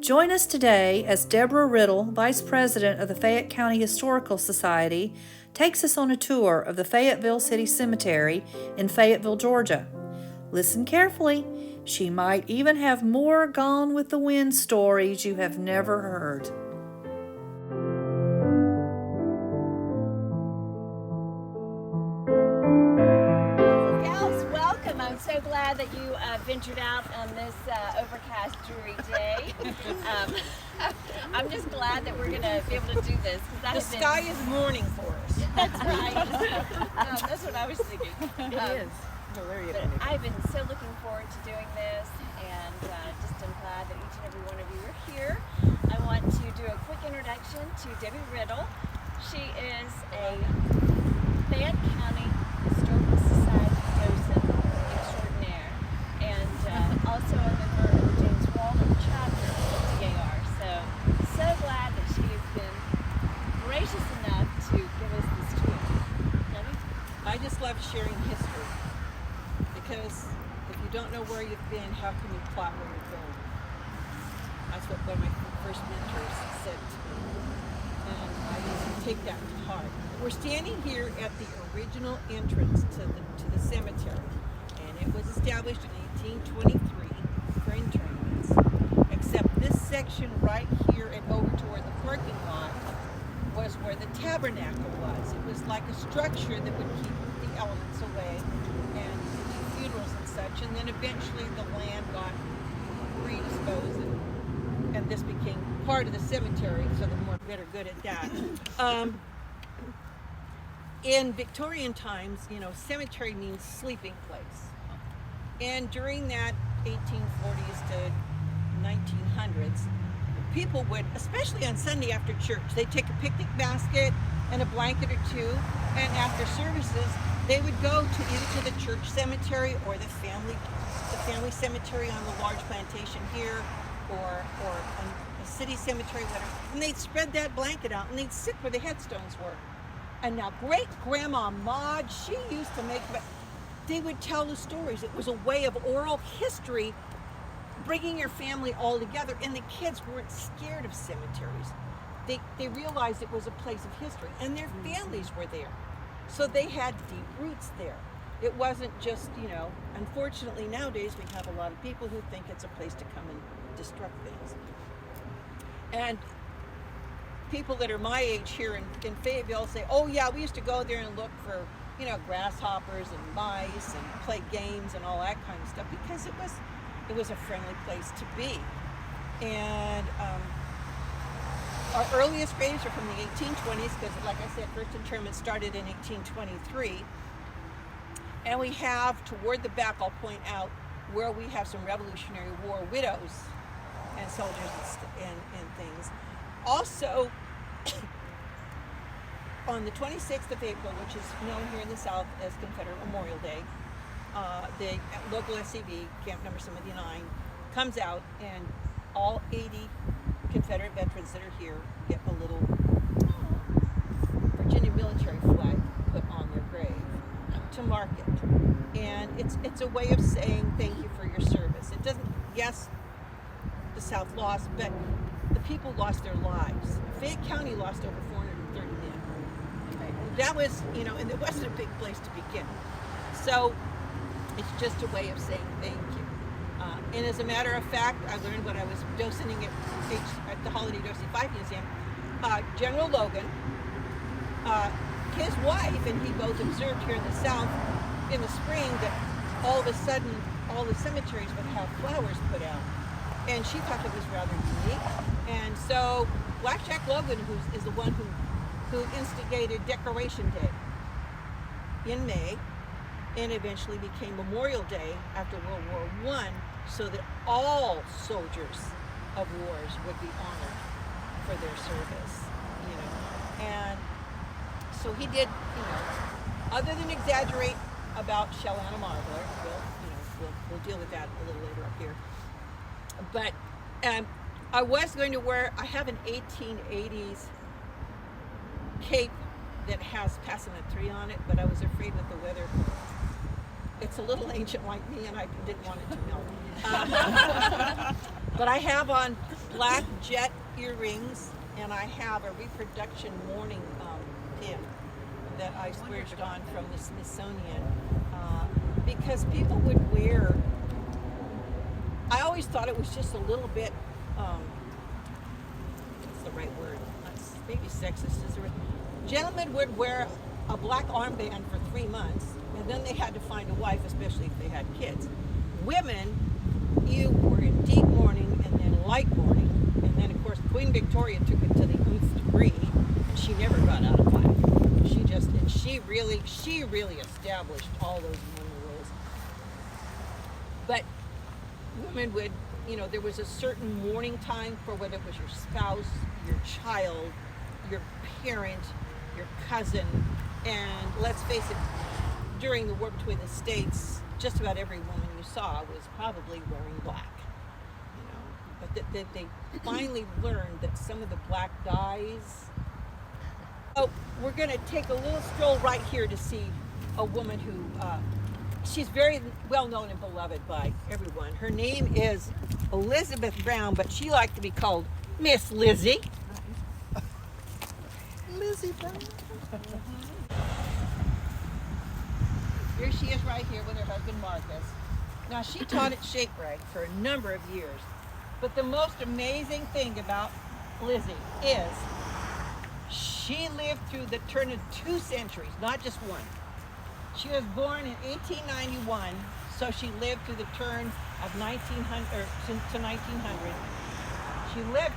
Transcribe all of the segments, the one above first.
Join us today as Deborah Riddle, Vice President of the Fayette County Historical Society, takes us on a tour of the Fayetteville City Cemetery in Fayetteville, Georgia. Listen carefully. She might even have more Gone with the Wind stories you have never heard. Gals, welcome. I'm so glad that you ventured out on this overcast, dreary day. I'm just glad that we're going to be able to do this. The sky is mourning for us. That's right. That's what I was thinking. It is. But I've been so looking forward to doing this, and just am glad that each and every one of you are here. I want to do a quick introduction to Debbie Riddle. She is a Fayette County Historical Society docent extraordinaire, and also a member of the James Walden chapter of DAR. So glad that she has been gracious enough to give us this tour. Debbie? I just love sharing history. Because if you don't know where you've been, how can you plot where you're going? That's what one of my first mentors said to me. And I just take that to heart. We're standing here at the original entrance to the cemetery. And it was established in 1823 for internments. Except this section right here and over toward the parking lot was where the tabernacle was. It was like a structure that would keep the elements away and and such, and then eventually the land got redisposed, and this became part of the cemetery, so they're more better good at that. In Victorian times, cemetery means sleeping place, and during that 1840s to 1900s, people would, especially on Sunday after church, they'd take a picnic basket and a blanket or two, and after services they would go to either to the church cemetery or the family cemetery on the large plantation here, or a city cemetery, whatever. And they'd spread that blanket out and they'd sit where the headstones were. And now great grandma Maud, she used to make, they would tell the stories. It was a way of oral history, bringing your family all together. And the kids weren't scared of cemeteries. They realized it was a place of history, and their families were there. So they had deep roots there. It wasn't just, unfortunately nowadays we have a lot of people who think it's a place to come and destruct things. And people that are my age here in Fayetteville say, oh yeah, we used to go there and look for, grasshoppers and mice and play games and all that kind of stuff, because it was a friendly place to be. And our earliest graves are from the 1820s, because, like I said, first interment started in 1823. And we have, toward the back, I'll point out, where we have some Revolutionary War widows and soldiers and things. Also, on the 26th of April, which is known here in the South as Confederate Memorial Day, the local SCV, Camp Number 79, comes out, and all 80 Confederate veterans that are here get a little Virginia military flag put on their grave to mark it. And it's a way of saying thank you for your service. It doesn't, yes, the South lost, but the people lost their lives. Fayette County lost over 430 men. That was, and it wasn't a big place to begin. So it's just a way of saying thank you. And as a matter of fact, I learned when I was docenting at the Holiday Dorsey Fife Museum, General Logan, his wife and he both observed here in the South in the spring that all of a sudden all the cemeteries would have flowers put out. And she thought that was rather unique. And so Blackjack Logan, who is the one who instigated Decoration Day in May, and eventually became Memorial Day after World War I, so that all soldiers of wars would be honored for their service, And so he did, other than exaggerate about Shellamarvla, we'll deal with that a little later up here. But I was going to I have an 1880s cape that has Passament 3 on it, but I was afraid with the weather. It's a little ancient like me, and I didn't want it to melt. But I have on black jet earrings, and I have a reproduction mourning pin that I splurged on from the Smithsonian, because people would wear, I always thought it was just a little bit, what's the right word? Maybe sexist is the right. Gentlemen would wear a black armband for 3 months, and then they had to find a wife, especially if they had kids. Women, you were in deep mourning and then light mourning, and then of course Queen Victoria took it to the nth degree, and she never got out of black. She really established all those mourning rules. But women would, there was a certain mourning time for whether it was your spouse, your child, your parent, your cousin, and let's face it, during the war between the states, just about every woman you saw was probably wearing black. But they finally learned that some of the black dyes. Oh, we're going to take a little stroll right here to see a woman who, she's very well known and beloved by everyone. Her name is Elizabeth Brown, but she liked to be called Miss Lizzie. Lizzie Brown. Here she is right here with her husband Marcus. Now she taught at Shapewright for a number of years. But the most amazing thing about Lizzie is she lived through the turn of 2 centuries, not just one. She was born in 1891, so she lived through the turn of 1900 to 1900. She lived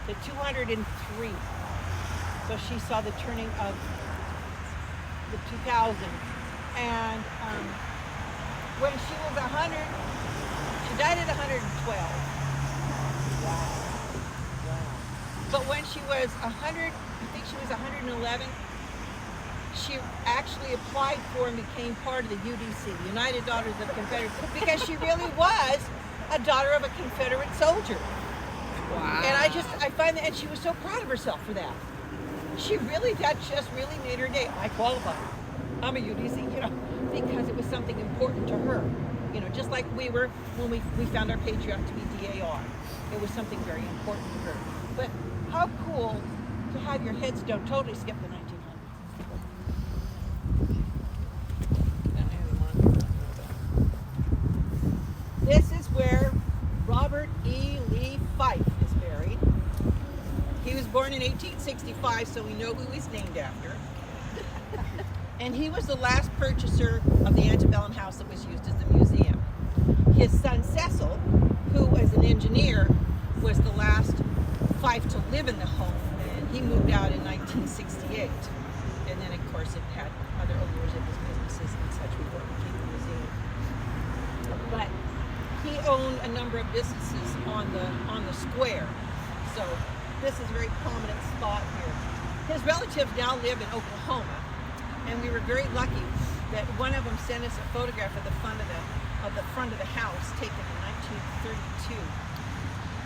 to 203. So she saw the turning of the 2000s. And when she was 100, she died at 112. Wow. But when she was 100, I think she was 111, she actually applied for and became part of the UDC, the United Daughters of Confederates, because she really was a daughter of a Confederate soldier. Wow. And I find that, and she was so proud of herself for that. That just really made her day. I qualify. I'm a UDC, because it was something important to her. Just like we were when we found our patriarch to be DAR. It was something very important to her. But how cool to have your headstone totally skip the 1900s. This is where Robert E. Lee Fife is buried. He was born in 1865, so we know who he's named after. And he was the last purchaser of the antebellum house that was used as the museum. His son Cecil, who was an engineer, was the last Fife to live in the home, and he moved out in 1968. And then, of course, it had other owners of his businesses and such before it became a museum. But he owned a number of businesses on the square, so this is a very prominent spot here. His relatives now live in Oklahoma, and we were very lucky that one of them sent us a photograph of the front of the house taken in 1932,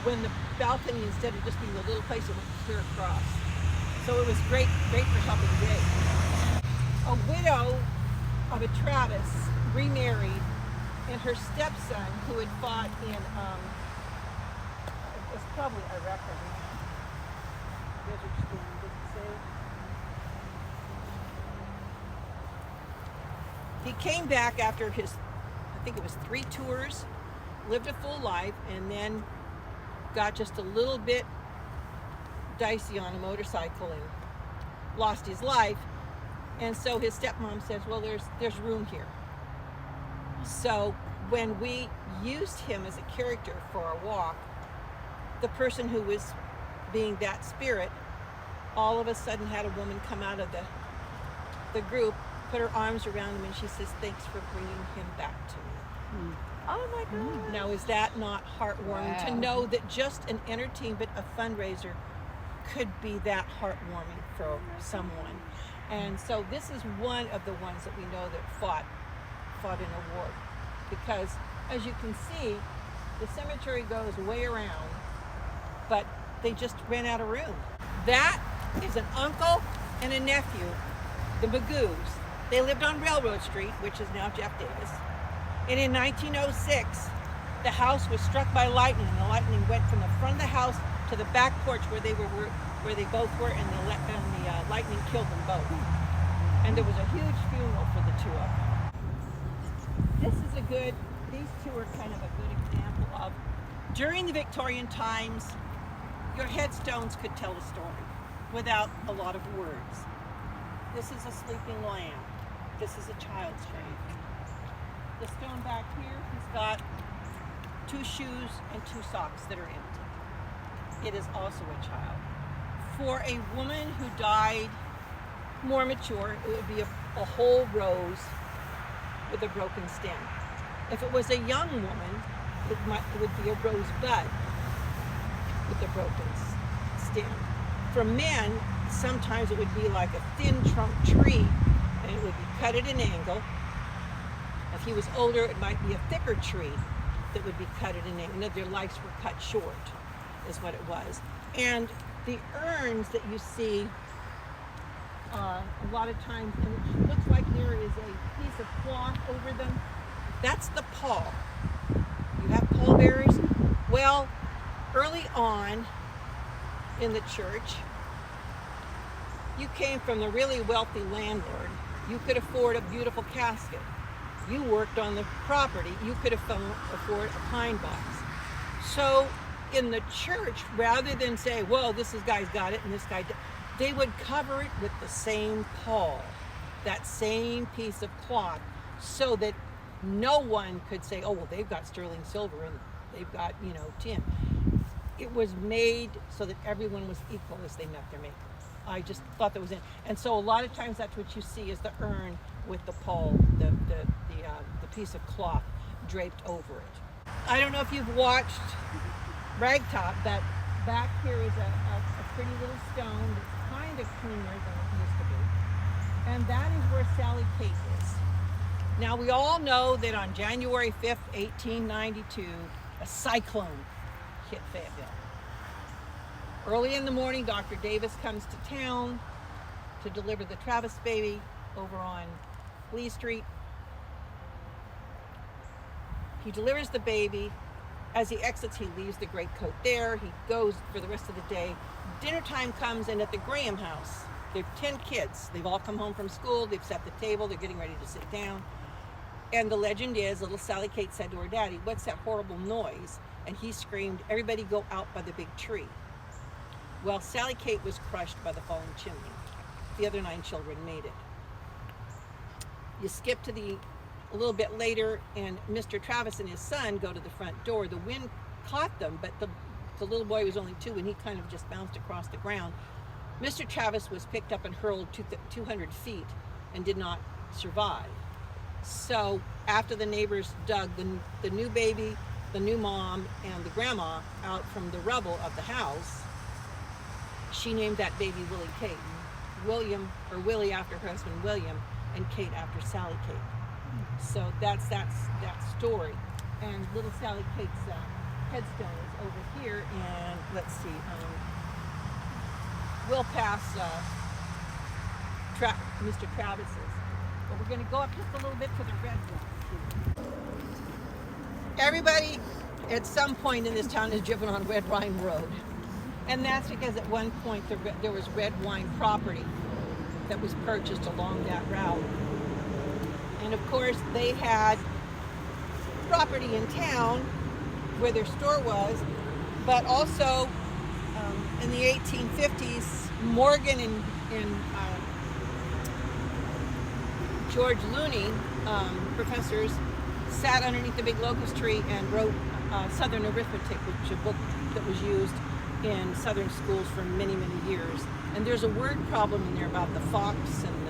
when the balcony, instead of just being a little place, it went clear across. So it was great for helping Dave. A widow of a Travis remarried, and her stepson, who had fought in, it was probably Iraq, Desert Storm, did it say? He came back after his, I think it was 3 tours, lived a full life, and then got just a little bit dicey on a motorcycle and lost his life. And so his stepmom says, well, there's room here. So when we used him as a character for our walk, the person who was being that spirit all of a sudden had a woman come out of the group, put her arms around him, and she says, thanks for bringing him back to me. Oh my God. Now, is that not heartwarming to know that just an entertainment, a fundraiser, could be that heartwarming for someone? And so this is one of the ones that we know that fought in a war, because as you can see, the cemetery goes way around, but they just ran out of room. That is an uncle and a nephew, the Magoos. They lived on Railroad Street, which is now Jeff Davis. And in 1906, the house was struck by lightning, and the lightning went from the front of the house to the back porch where they both were, and the lightning killed them both. And there was a huge funeral for the two of them. These two are kind of a good example of, during the Victorian times, your headstones could tell a story without a lot of words. This is a sleeping lamb. This is a child's grave. The stone back here has got 2 shoes and 2 socks that are empty. It is also a child. For a woman who died more mature, it would be a whole rose with a broken stem. If it was a young woman, it would be a rosebud with a broken stem. For men, sometimes it would be like a thin trunk tree, and it would be cut at an angle. If he was older, it might be a thicker tree that would be cut at an angle. Their lives were cut short, is what it was. And the urns that you see a lot of times, and it looks like there is a piece of cloth over them. That's the pall. You have pallbearers. Well, early on in the church, you came from the really wealthy landlord. You could afford a beautiful casket. You worked on the property. You could afford a pine box. So in the church, rather than say, well, this guy's got it and this guy, they would cover it with the same pall, that same piece of cloth, so that no one could say, oh, well, they've got sterling silver and they've got, tin. It was made so that everyone was equal as they met their maker. I just thought that was it. And so a lot of times that's what you see is the urn with the pall, the piece of cloth draped over it. I don't know if you've watched Ragtop, but back here is a pretty little stone that's kind of cleaner than it used to be. And that is where Sally Kate is. Now we all know that on January 5th, 1892, a cyclone hit Fayetteville. Early in the morning, Dr. Davis comes to town to deliver the Travis baby over on Lee Street. He delivers the baby. As he exits, he leaves the greatcoat there. He goes for the rest of the day. Dinner time comes, and at the Graham house, there are 10 kids. They've all come home from school. They've set the table. They're getting ready to sit down. And the legend is, little Sally Kate said to her daddy, "What's that horrible noise?" And he screamed, "Everybody go out by the big tree." Well, Sally Kate was crushed by the falling chimney. The other 9 children made it. You skip to a little bit later, and Mr. Travis and his son go to the front door. The wind caught them, but the little boy was only 2, and he kind of just bounced across the ground. Mr. Travis was picked up and hurled 200 feet and did not survive. So after the neighbors dug the new baby, the new mom, and the grandma out from the rubble of the house, she named that baby Willie Kate. Willie after her husband William, and Kate after Sally Kate. So that's that story. And little Sally Kate's headstone is over here, and let's see, we'll pass Mr. Travis's. But we're going to go up just a little bit to the red one. Everybody at some point in this town has driven on Red Wine Road. And that's because at one point there was red wine property that was purchased along that route. And of course they had property in town where their store was, but also in the 1850s, Morgan and George Looney, professors, sat underneath the big locust tree and wrote Southern Arithmetic, which is a book that was used in Southern schools for many, many years. And there's a word problem in there about the fox and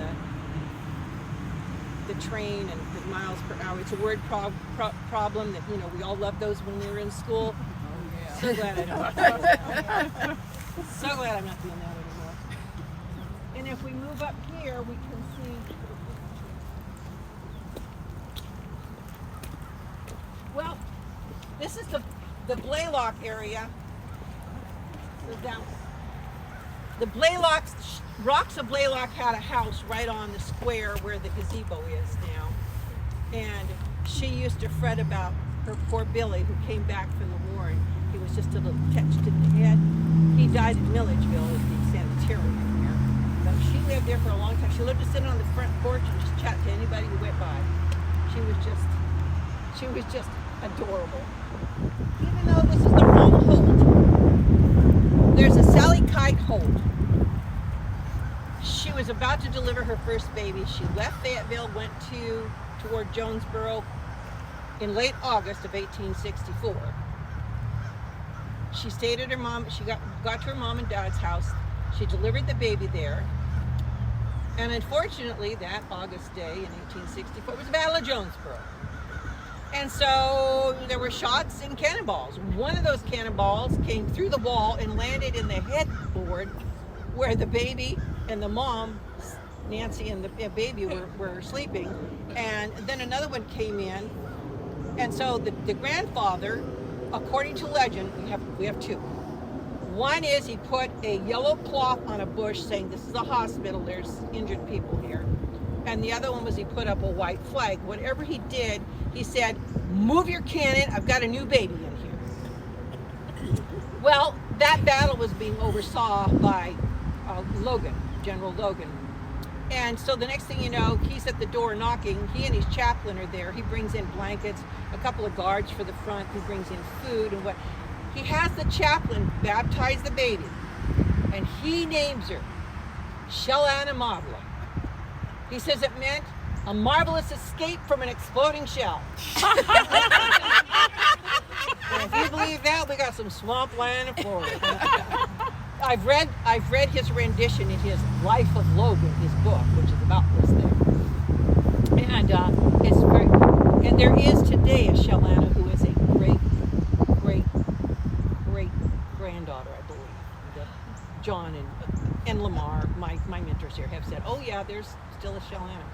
the train and the miles per hour. It's a word problem that, we all loved those when we were in school. Oh, yeah. So glad I don't. So glad I'm not doing that anymore. And if we move up here, we can see. Well, this is the Blaylock area. The Rocks of Blaylock had a house right on the square where the gazebo is now. And she used to fret about her poor Billy, who came back from the war, and he was just a little touched in the head. died in Milledgeville as the sanitarian here. But she lived there for a long time. She lived to sit on the front porch and just chat to anybody who went by. She was just adorable. Even though this is the wrong Holt, there's a Sally Kite Holt. She was about to deliver her first baby. She left Fayetteville, went toward Jonesboro in late August of 1864. She stayed at her mom. She got to her mom and dad's house. She delivered the baby there. And unfortunately, that August day in 1864 was the Battle of Jonesboro. And so there were shots and cannonballs. One of those cannonballs came through the wall and landed in the headboard where the baby and the mom, Nancy and the baby, were sleeping. And then another one came in. And so the grandfather, according to legend, we have two. One is he put a yellow cloth on a bush saying, "This is a hospital, there's injured people here." And the other one was he put up a white flag. Whatever he did, he said, "Move your cannon, I've got a new baby in here." Well, that battle was being oversaw by Logan, General Logan. And so the next thing you know, he's at the door knocking. He and his chaplain are there. He brings in blankets, a couple of guards for the front. He brings in food and what. He has the chaplain baptize the baby, and he names her Shellamarvla. He says it meant a marvelous escape from an exploding shell. And if you believe that, we got some swampland in Florida. I've read his rendition in his Life of Logan, his book, which is about this thing. And it's very. And there is today a Shellana who is a great granddaughter, I believe. That John and Lamar, my mentors here, have said, "Oh yeah, there's still a Shellana."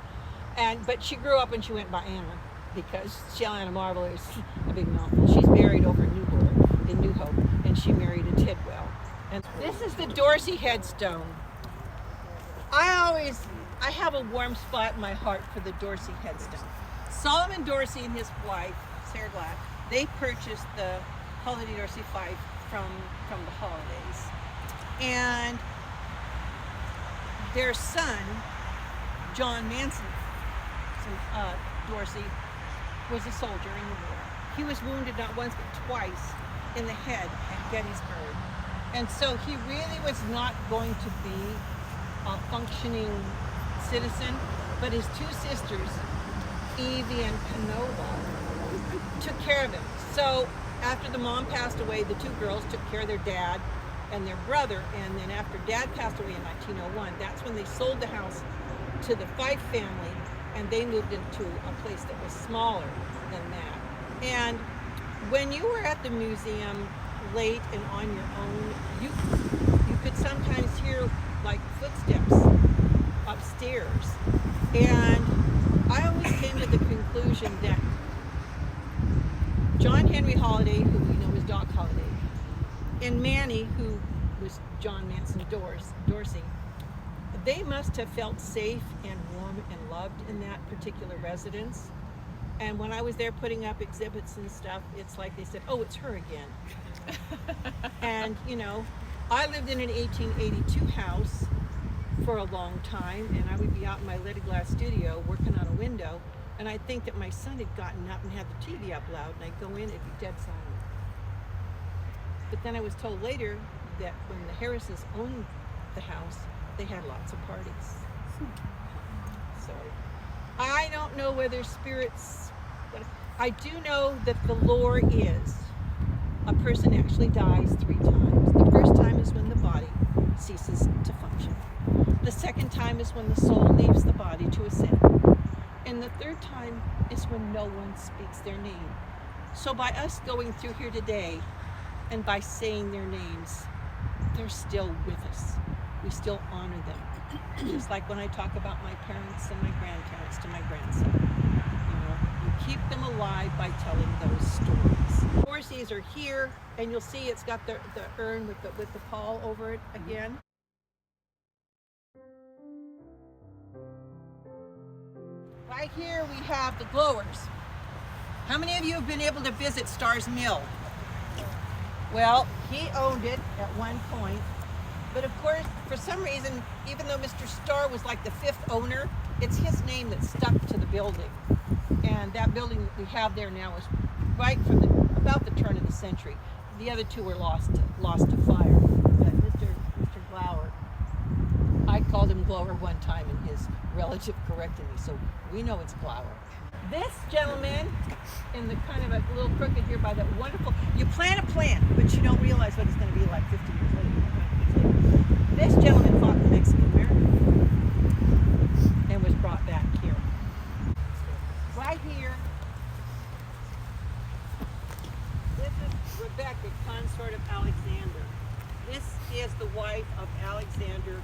But she grew up and she went by Anna because Shellamarvla is a big mouthful. She's married over in New Hope, and she married a Tidwell. And this is the Dorsey headstone. I have a warm spot in my heart for the Dorsey headstone. Solomon Dorsey and his wife, Sarah Glatt, they purchased the Holiday Dorsey Fife from the Hollidays. And their son, John Manson Dorsey, was a soldier in the war. He was wounded not once but twice in the head at Gettysburg. And so he really was not going to be a functioning citizen, but his two sisters, Evie and Canova, took care of him. So after the mom passed away, the two girls took care of their dad and their brother, and then after dad passed away in 1901, that's when they sold the house to the Fife family, and they moved into a place that was smaller than that. And when you were at the museum late and on your own, you could sometimes hear like footsteps upstairs. And I always came to the conclusion that John Henry Holliday, who we know as Doc Holliday, and Manny, who was John Manson Dorsey, they must have felt safe and warm and loved in that particular residence. And when I was there putting up exhibits and stuff, it's like they said, "Oh, it's her again." And, I lived in an 1882 house for a long time, and I would be out in my leaded glass studio working on a window, and I'd think that my son had gotten up and had the TV up loud, and I'd go in, it'd be dead silent. But then I was told later that when the Harrises owned the house, they had lots of parties. So I don't know whether spirits, but I do know that the lore is a person actually dies 3 times. The first time is when the body ceases to function. The second time is when the soul leaves the body to ascend. And the third time is when no one speaks their name. So by us going through here today and by saying their names, they're still with us. We still honor them. Just like when I talk about my parents and my grandparents to my grandson. You keep them alive by telling those stories. Dorseys are here, and you'll see it's got the urn with the pall over it again. Right here we have the glowers. How many of you have been able to visit Starr's Mill? Well, he owned it at one point, but of course, for some reason, even though Mr. Starr was like the 5th owner, it's his name that stuck to the building. And that building that we have there now is right from about the turn of the century. The other two were lost to fire. But Mr. Glower, I called him Glower one time, and his relative corrected me, so we know it's Glower. This gentleman, in the kind of a little crooked here by that wonderful, you plant a plant, but you don't realize what it's going to be like 50 years later. This gentleman fought the Mexican War and was brought back here. Right here, this is Rebecca, consort of Alexander. This is the wife of Alexander,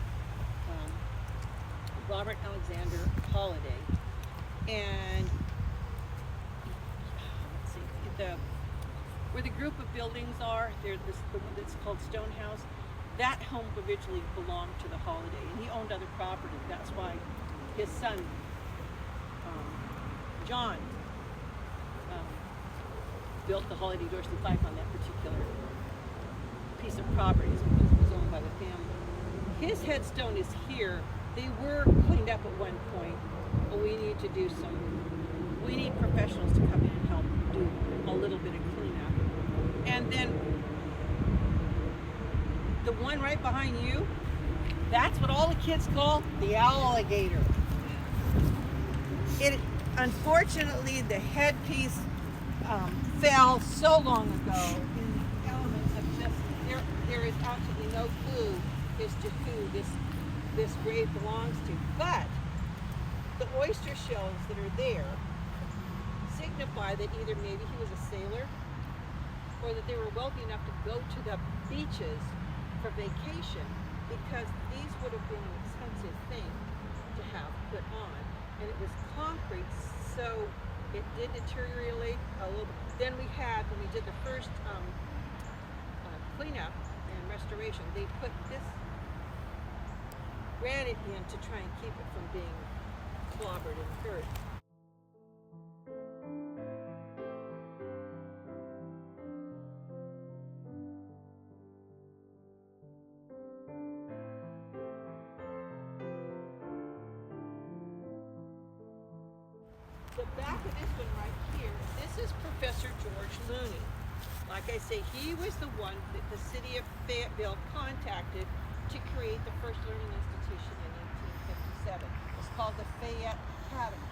Robert Alexander Holliday. And let's see, where the group of buildings are, there's the one that's called Stonehouse. That home originally belonged to the Holliday, and he owned other property. That's why his son, John, built the Holliday Dorsey Fife on that particular piece of property because it was owned by the family. His headstone is here. They were cleaned up at one point, but we need professionals to come in and help do a little bit of cleanup. And then the one right behind you, that's what all the kids call the alligator. Unfortunately, the headpiece fell so long ago, and the elements of just, there is absolutely no clue as to who this grave belongs to. But the oyster shells that are there signify that either maybe he was a sailor or that they were wealthy enough to go to the beaches for vacation, because these would have been an expensive thing to have put on, and it was concrete, so it did deteriorate a little bit. Then we had, when we did the first cleanup and restoration, they put this granite in to try and keep it from being clobbered and hurt. The back of this one right here, this is Professor George Looney. Like I say, he was the one that the city of Fayetteville contacted to create the first learning institution in 1857. It's called the Fayette Academy.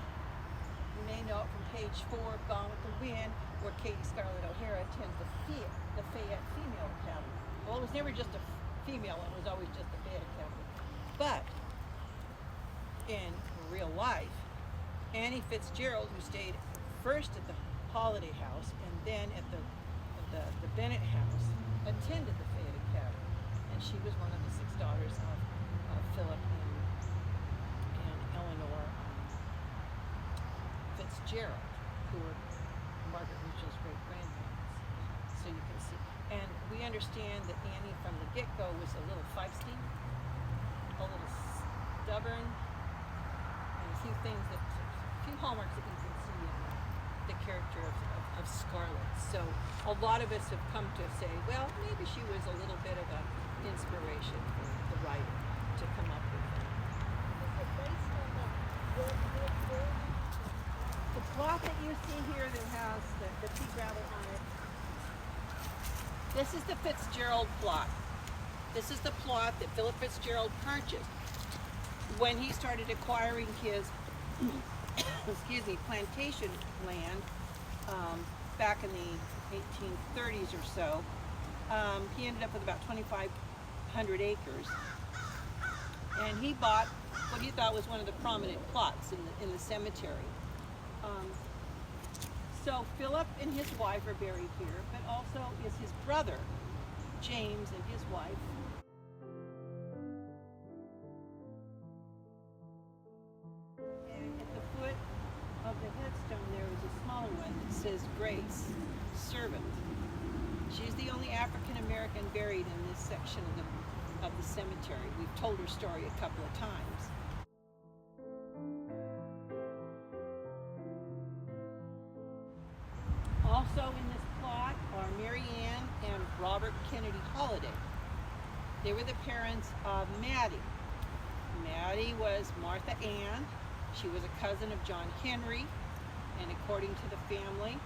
You may know it from page 4 of Gone with the Wind, where Katie Scarlett O'Hara attends the Fayette Female Academy. Well, it was never just a female, it was always just the Fayette Academy. But in real life, Annie Fitzgerald, who stayed first at the Holliday House and then at the Bennett House, attended the Fayette Academy, and she was one of the 6 daughters of Philip and Eleanor Fitzgerald, who were Margaret Mitchell's great-grandparents. So you can see, and we understand that Annie from the get-go was a little feisty, a little stubborn, and a few hallmarks that you can see in the character of Scarlett. So a lot of us have come to say, well, maybe she was a little bit of an inspiration for the writer to come up with that. The plot that you see here that has the pea gravel on it, this is the Fitzgerald plot. This is the plot that Philip Fitzgerald purchased when he started acquiring his plantation land back in the 1830s or so. He ended up with about 2,500 acres, and he bought what he thought was one of the prominent plots in the cemetery. So Philip and his wife are buried here, but also is his brother James and his wife. Of the headstone there is a smaller one that says Grace, servant. She's the only African American buried in this section of the cemetery. We've told her story a couple of times. Also in this plot are Mary Ann and Robert They were the parents of Maddie. Maddie was Martha Ann. She was a cousin of John Henry, and according to the family,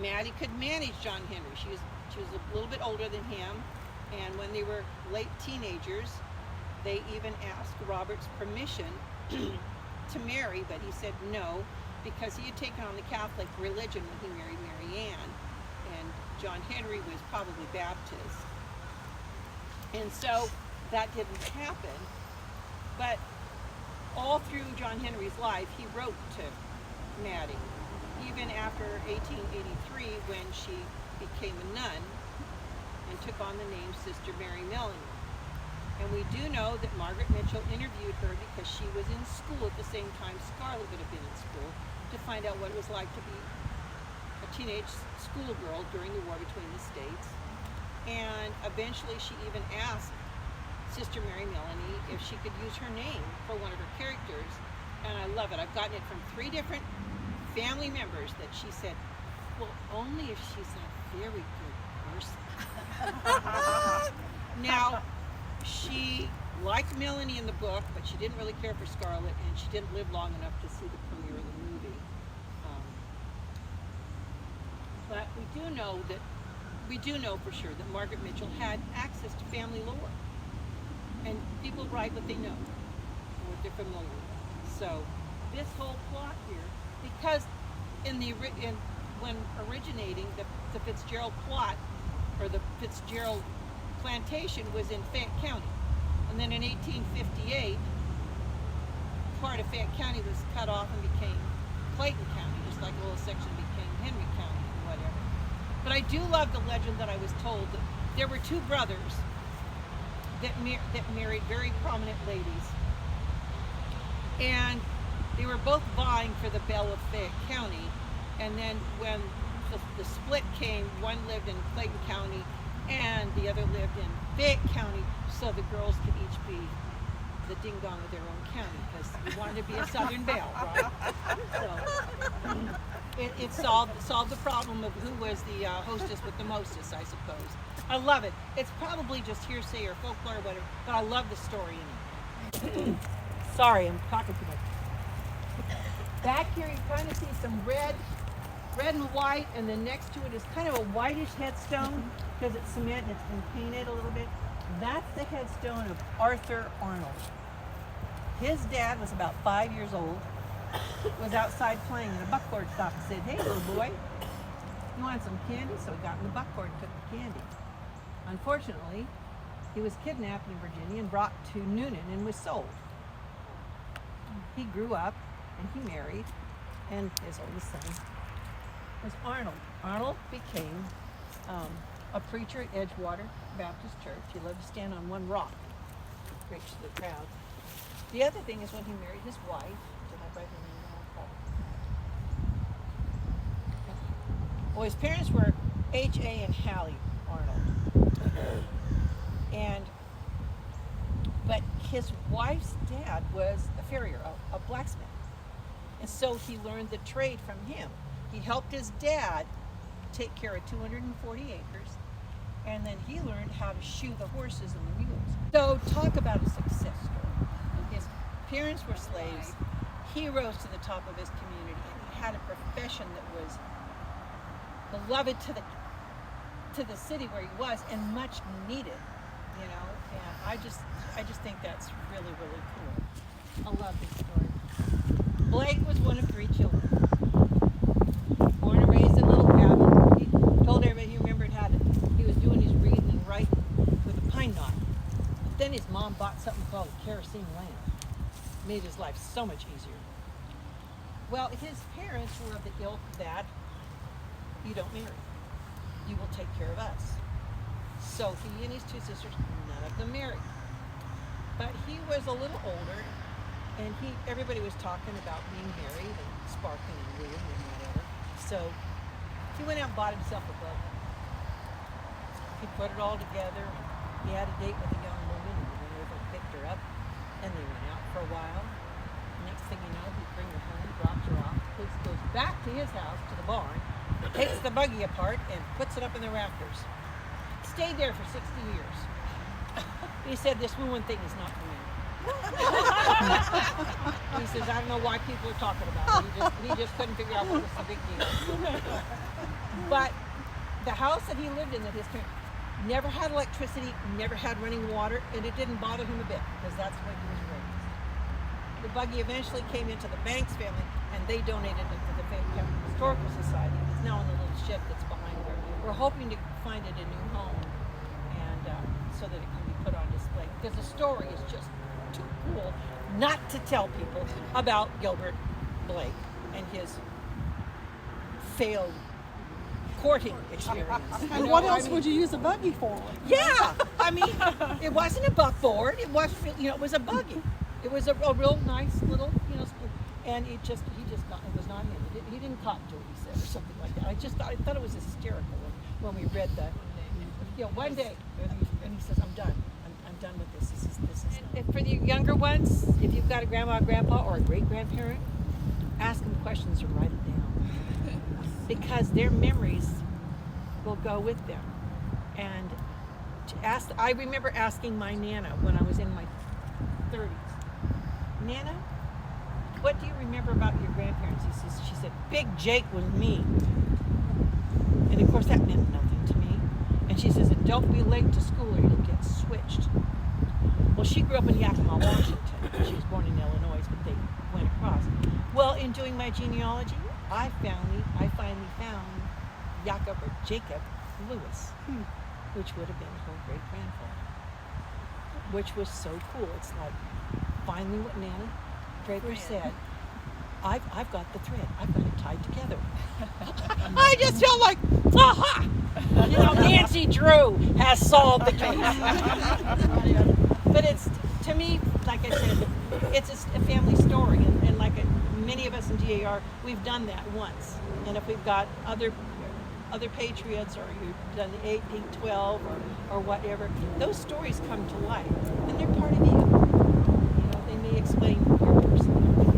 Maddie could manage John Henry. She was a little bit older than him, and when they were late teenagers, they even asked Robert's permission to marry, but he said no, because he had taken on the Catholic religion when he married Mary Ann, and John Henry was probably Baptist. And so that didn't happen, but all through John Henry's life, he wrote to Maddie, even after 1883 when she became a nun and took on the name Sister Mary Melanie. And we do know that Margaret Mitchell interviewed her because she was in school at the same time Scarlett would have been in school, to find out what it was like to be a teenage schoolgirl during the war between the states. And eventually she even asked Sister Mary Melanie if she could use her name for one of her characters. And I love it. I've gotten it from 3 different family members that she said, well, only if she's a very good person. Now, she liked Melanie in the book, but she didn't really care for Scarlett, and she didn't live long enough to see the premiere of the movie. But we do know for sure that Margaret Mitchell had access to family lore, and people write what they know, and what they're familiar with. So this whole plot here, because when originating the Fitzgerald plot, or the Fitzgerald plantation, was in Fayette County, and then in 1858 part of Fayette County was cut off and became Clayton County, just like a little section became Henry County and whatever. But I do love the legend that I was told that there were 2 brothers that married very prominent ladies, and they were both vying for the belle of Fayette County. And then when the split came, one lived in Clayton County and the other lived in Fayette County, so the girls could each be the ding-dong of their own county, because you wanted to be a Southern belle, right? So it solved the problem of who was the hostess with the mostess, I suppose. I love it. It's probably just hearsay or folklore or whatever, but I love the story in it. Sorry, I'm talking too much. Back here you kind of see some red and white, and then next to it is kind of a whitish headstone because it's cement and it's been painted a little bit. That's the headstone of Arthur Arnold. His dad was about 5 years old, was outside playing, and a buckboard stopped and said, "Hey, little boy, you want some candy?" So he got in the buckboard and took the candy. Unfortunately, he was kidnapped in Virginia and brought to Noonan and was sold. He grew up and he married, and his oldest son was Arnold. Arnold became a preacher at Edgewater Baptist Church. He loved to stand on one rock, preach to the crowd. The other thing is when he married his wife, did I write her name down? Well, his parents were H.A. and Hallie Arnold. But his wife's dad was a farrier, a blacksmith. And so he learned the trade from him. He helped his dad take care of 240 acres, and then he learned how to shoe the horses and the mules. So talk about a success story. His parents were slaves. He rose to the top of his community, and he had a profession that was beloved to the city where he was, and much needed, you know. And I just think that's really, really cool. I love this story. Blake was one of 3 children. Born and raised in a little cabin. He told everybody he remembered he was doing his reading and writing with a pine knot. But then his mom bought something called a kerosene lamp. Made his life so much easier. Well, his parents were of the ilk that you don't marry. You will take care of us. So he and his 2 sisters, none of them married. But he was a little older, and everybody was talking about being married and sparking and wooing and whatever. So he went out and bought himself a boat. He put it all together. He had a date with a young woman, and he went over and picked her up, and they went out for a while. Next thing you know, he'd bring her home, drops her off, goes back to his house, to the barn, takes the buggy apart and puts it up in the rafters. Stayed there for 60 years. He said, this woman thing is not for me. He says, I don't know why people are talking about it. He just couldn't figure out what was the big deal. But the house that he lived in, that his parents never had electricity, never had running water, and it didn't bother him a bit because that's the way he was raised. The buggy eventually came into the Banks family, and they donated it to the Fayetteville County Historical Society. It's now in the little shed that's behind there. We're hoping to find it a new home, and so that it can be put on display. Because the story is just too cool not to tell people about Gilbert Blake and his failed courting experience. And what else would you use a buggy for? Yeah, I mean, it wasn't a buckboard. It was, it was a buggy. It was a real nice little, and he just got, it was not him. He didn't cotton to it, he said, or something like that. I thought it was hysterical when we read that. One day, and he says, I'm done. I'm done with this. This is. And for the younger ones, if you've got a grandma, grandpa, or a great grandparent, ask them questions or write it down, because their memories will go with them. And I remember asking my Nana when I was in my 30s, Nana, what do you remember about your grandparents? She said, Big Jake was me. And of course that meant nothing to me. And she says, and don't be late to school or you'll get switched. Well, she grew up in Yakima, Washington. She was born in Illinois, but they went across. Well, in doing my genealogy, I finally found Jacob Lewis, which would have been her great-grandfather, which was so cool. It's like, finally what Nana Draper said, I've got the thread. I've got it tied together. I just felt like, aha! Nancy Drew has solved the case. But it's, to me, like I said, it's a family story. And like many of us in DAR, we've done that once. And if we've got other patriots, or you've done the 1812 or whatever, those stories come to life. And they're part of you. They may explain your personality.